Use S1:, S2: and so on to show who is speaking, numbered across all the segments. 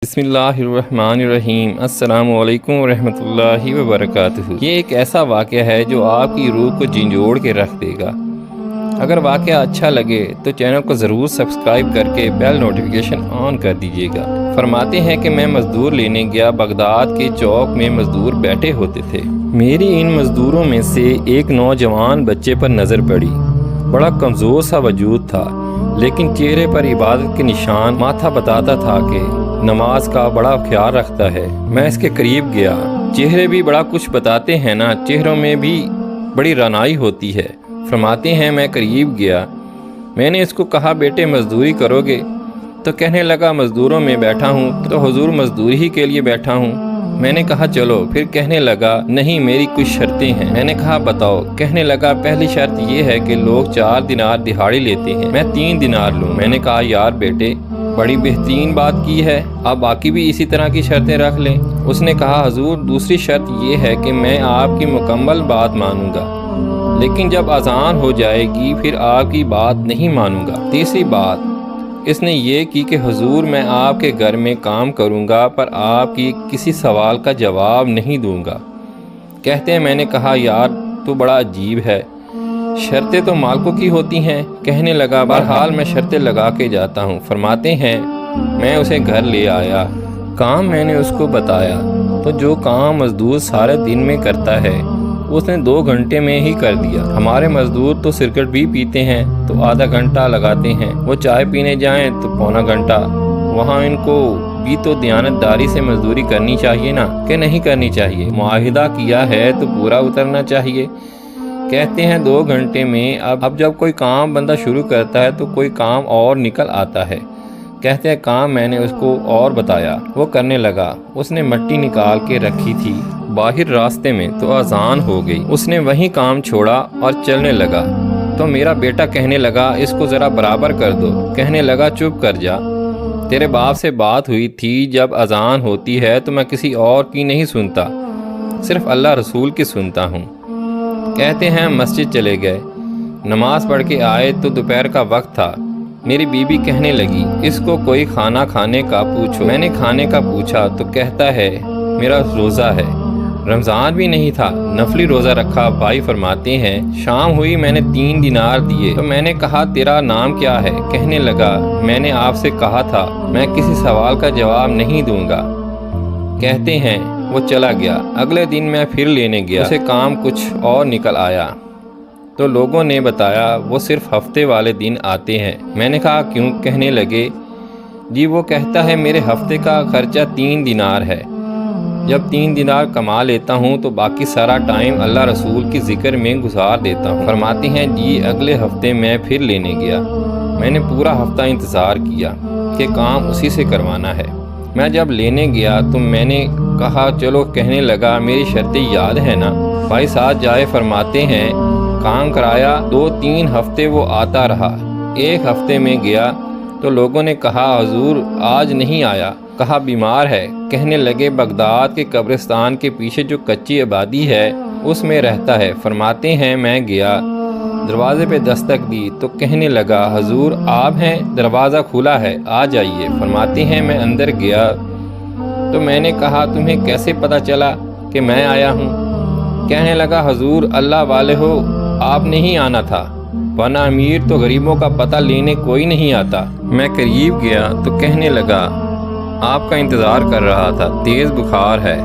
S1: بسم اللہ الرحمن الرحیم۔ السلام علیکم ورحمۃ اللہ وبرکاتہ۔ یہ ایک ایسا واقعہ ہے جو آپ کی روح کو جھنجھوڑ کے رکھ دے گا۔ اگر واقعہ اچھا لگے تو چینل کو ضرور سبسکرائب کر کے بیل نوٹیفیکیشن آن کر دیجیے گا۔ فرماتے ہیں کہ میں مزدور لینے گیا، بغداد کے چوک میں مزدور بیٹھے ہوتے تھے۔ میری ان مزدوروں میں سے ایک نوجوان بچے پر نظر پڑی۔ بڑا کمزور سا وجود تھا، لیکن چہرے پر عبادت کے نشان ماتھا بتاتا تھا کہ نماز کا بڑا خیال رکھتا ہے۔ میں اس کے قریب گیا۔ چہرے بھی بڑا کچھ بتاتے ہیں نا، چہروں میں بھی بڑی رعنائی ہوتی ہے۔ فرماتے ہیں میں قریب گیا، میں نے اس کو کہا بیٹے مزدوری کرو گے؟ تو کہنے لگا مزدوروں میں بیٹھا ہوں تو حضور مزدوری ہی کے لیے بیٹھا ہوں۔ میں نے کہا چلو، پھر کہنے لگا نہیں میری کچھ شرطیں ہیں۔ میں نے کہا بتاؤ؟ کہنے لگا پہلی شرط یہ ہے کہ لوگ 4 دینار دہاڑی لیتے ہیں، میں 3 دینار لوں۔ میں نے کہا یار بیٹے بڑی بہترین بات کی ہے، آپ باقی بھی اسی طرح کی شرطیں رکھ لیں۔ اس نے کہا حضور دوسری شرط یہ ہے کہ میں آپ کی مکمل بات مانوں گا، لیکن جب اذان ہو جائے گی پھر آپ کی بات نہیں مانوں گا۔ تیسری بات اس نے یہ کی کہ حضور میں آپ کے گھر میں کام کروں گا پر آپ کی کسی سوال کا جواب نہیں دوں گا۔ کہتے ہیں میں نے کہا یار تو بڑا عجیب ہے، شرطیں تو مالکوں کی ہوتی ہیں۔ کہنے لگا بہرحال میں شرطیں لگا کے جاتا ہوں۔ فرماتے ہیں میں اسے گھر لے آیا، کام میں نے اس کو بتایا تو جو کام مزدور سارے دن میں کرتا ہے اس نے 2 گھنٹے میں ہی کر دیا۔ ہمارے مزدور تو سگریٹ بھی پیتے ہیں تو آدھا گھنٹہ لگاتے ہیں، وہ چائے پینے جائیں تو پونا گھنٹہ۔ وہاں ان کو بھی تو دیانتداری سے مزدوری کرنی چاہیے نا، کہ نہیں کرنی چاہیے؟ معاہدہ کیا ہے تو پورا اترنا چاہیے۔ کہتے ہیں 2 گھنٹے میں اب جب کوئی کام بندہ شروع کرتا ہے تو کوئی کام اور نکل آتا ہے۔ کہتے ہیں کام میں نے اس کو اور بتایا، وہ کرنے لگا۔ اس نے مٹی نکال کے رکھی تھی باہر راستے میں تو اذان ہو گئی، اس نے وہیں کام چھوڑا اور چلنے لگا۔ تو میرا بیٹا کہنے لگا اس کو ذرا برابر کر دو۔ کہنے لگا چپ کر جا، تیرے باپ سے بات ہوئی تھی جب اذان ہوتی ہے تو میں کسی اور کی نہیں سنتا، صرف اللہ رسول کی سنتا ہوں۔ کہتے ہیں مسجد چلے گئے، نماز پڑھ کے آئے تو دوپہر کا وقت تھا۔ میری بیوی کہنے لگی اس کو کوئی کھانا کھانے کا پوچھو۔ میں نے کھانے کا پوچھا تو کہتا ہے میرا روزہ ہے، رمضان بھی نہیں تھا، نفلی روزہ رکھا۔ بھائی فرماتے ہیں شام ہوئی، میں نے 3 دینار دیے تو میں نے کہا تیرا نام کیا ہے؟ کہنے لگا میں نے آپ سے کہا تھا میں کسی سوال کا جواب نہیں دوں گا۔ کہتے ہیں وہ چلا گیا۔ اگلے دن میں پھر لینے گیا، اسے کام کچھ اور نکل آیا تو لوگوں نے بتایا وہ صرف ہفتے والے دن آتے ہیں۔ میں نے کہا کیوں؟ کہنے لگے جی وہ کہتا ہے میرے ہفتے کا خرچہ 3 دینار ہے، جب 3 دینار کما لیتا ہوں تو باقی سارا ٹائم اللہ رسول کی ذکر میں گزار دیتا ہوں۔ فرماتے ہیں جی اگلے ہفتے میں پھر لینے گیا، میں نے پورا ہفتہ انتظار کیا کہ کام اسی سے کروانا ہے۔ میں جب لینے گیا تو میں نے کہا چلو، کہنے لگا میری شرطیں یاد ہے نا؟ بھائی ساتھ جائے۔ فرماتے ہیں کام کرایا، 2-3 ہفتے وہ آتا رہا۔ ایک ہفتے میں گیا تو لوگوں نے کہا حضور آج نہیں آیا، کہا بیمار ہے۔ کہنے لگے بغداد کے قبرستان کے پیچھے جو کچی آبادی ہے اس میں رہتا ہے۔ فرماتے ہیں میں گیا، دروازے پہ دستک دی تو کہنے لگا حضور آپ ہیں؟ دروازہ کھلا ہے، آ جائیے۔ فرماتے ہیں میں اندر گیا تو میں نے کہا تمہیں کیسے پتہ چلا کہ میں آیا ہوں؟ کہنے لگا حضور اللہ والے ہو، آپ نہیں آنا تھا، ورنہ امیر تو غریبوں کا پتہ لینے کوئی نہیں آتا۔ میں قریب گیا تو کہنے لگا آپ کا انتظار کر رہا تھا، تیز بخار ہے،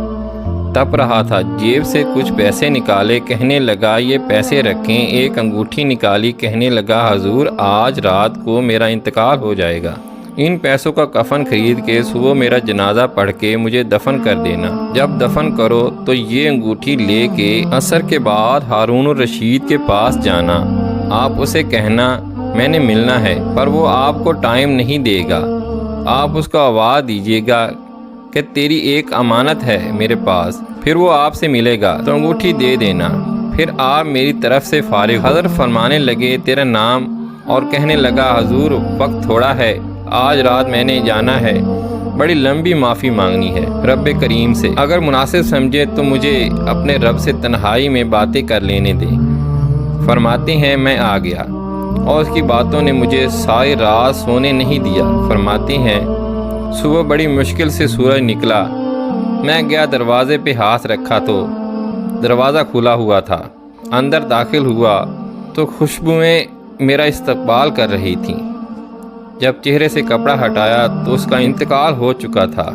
S1: تپ رہا تھا۔ جیب سے کچھ پیسے نکالے، کہنے لگا یہ پیسے رکھیں۔ ایک انگوٹھی نکالی، کہنے لگا حضور آج رات کو میرا انتقال ہو جائے گا، ان پیسوں کا کفن خرید کے صبح میرا جنازہ پڑھ کے مجھے دفن کر دینا۔ جب دفن کرو تو یہ انگوٹھی لے کے عصر کے بعد ہارون الرشید کے پاس جانا، آپ اسے کہنا میں نے ملنا ہے، پر وہ آپ کو ٹائم نہیں دے گا۔ آپ اس کو آواز دیجیے گا کہ تیری ایک امانت ہے میرے پاس، پھر وہ آپ سے ملے گا تو انگوٹھی دے دینا، پھر آپ میری طرف سے فارغ۔ حضرت فرمانے لگے تیرا نام؟ اور کہنے لگا حضور وقت تھوڑا ہے، آج رات میں نے جانا ہے، بڑی لمبی معافی مانگنی ہے رب کریم سے، اگر مناسب سمجھے تو مجھے اپنے رب سے تنہائی میں باتیں کر لینے دیں۔ فرماتے ہیں میں آ گیا اور اس کی باتوں نے مجھے ساری رات سونے نہیں دیا۔ فرماتے ہیں صبح بڑی مشکل سے سورج نکلا۔ میں گیا، دروازے پہ ہاتھ رکھا تو دروازہ کھلا ہوا تھا۔ اندر داخل ہوا تو خوشبوئیں میرا استقبال کر رہی تھیں۔ جب چہرے سے کپڑا ہٹایا تو اس کا انتقال ہو چکا تھا،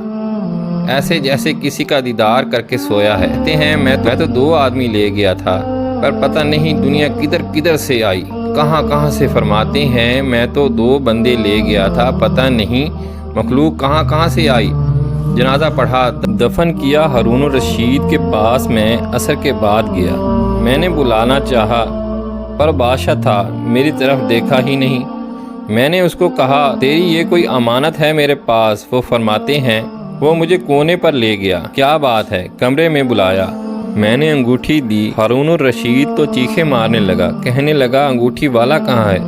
S1: ایسے جیسے کسی کا دیدار کر کے سویا ہے۔ کہتے ہیں میں تو 2 آدمی لے گیا تھا، پر پتہ نہیں دنیا کدھر کدھر سے آئی، کہاں کہاں سے۔ فرماتے ہیں میں تو 2 بندے لے گیا تھا، پتہ نہیں مخلوق کہاں کہاں سے آئی۔ جنازہ پڑھا، دفن کیا۔ ہارون الرشید کے پاس میں عصر کے بعد گیا۔ میں نے بلانا چاہا پر بادشاہ تھا، میری طرف دیکھا ہی نہیں۔ میں نے اس کو کہا تیری یہ کوئی امانت ہے میرے پاس؟ وہ فرماتے ہیں وہ مجھے کونے پر لے گیا۔ کیا بات ہے؟ کمرے میں بلایا، میں نے انگوٹھی دی۔ ہارون الرشید تو چیخے مارنے لگا، کہنے لگا انگوٹھی والا کہاں ہے؟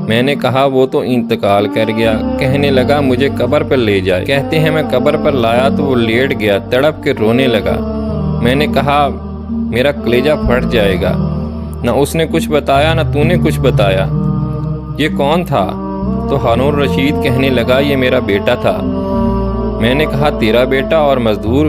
S1: میں نے کہا وہ تو انتقال کر گیا۔ کہنے لگا مجھے قبر پر لے جائے۔ کہتے ہیں میں قبر پر لایا تو وہ لیٹ گیا، تڑپ کے رونے لگا۔ میں نے کہا میرا کلیجہ پھٹ جائے گا، نہ اس نے کچھ بتایا نہ تو نے کچھ بتایا۔ یہ کون تھا؟ تو ہارون الرشید کہنے لگا یہ میرا بیٹا تھا۔ میں نے کہا تیرا بیٹا اور مزدور